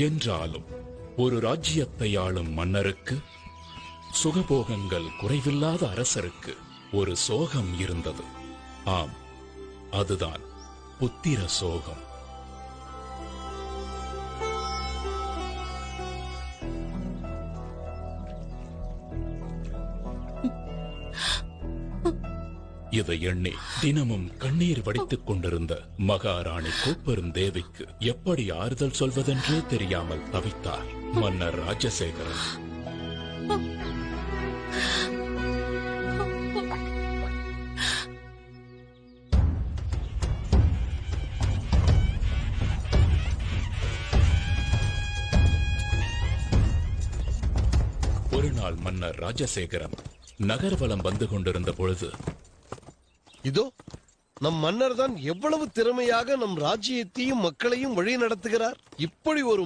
என்றாலும் ஒரு ராஜ்யத்தை ஆளும் மன்னருக்கு, சுகபோகங்கள் குறைவில்லாத அரசருக்கு ஒரு சோகம் இருந்தது. ஆம், அதுதான் புத்திர சோகம். இதை எண்ணி தினமும் கண்ணீர் வடித்துக் கொண்டிருந்த மகாராணி கோப்பெரும் தேவிக்கு எப்படி ஆறுதல் சொல்வதென்றே தெரியாமல் தவித்தார் மன்னர் ராஜசேகரன். ஒரு நாள் மன்னர் ராஜசேகரன் நகர்வலம் வந்து கொண்டிருந்த பொழுது, இதோ நம் மன்னர் தான் எவ்வளவு திறமையாக நம் ராஜ்யத்தையும் மக்களையும் வழி நடத்துகிறார். இப்படி ஒரு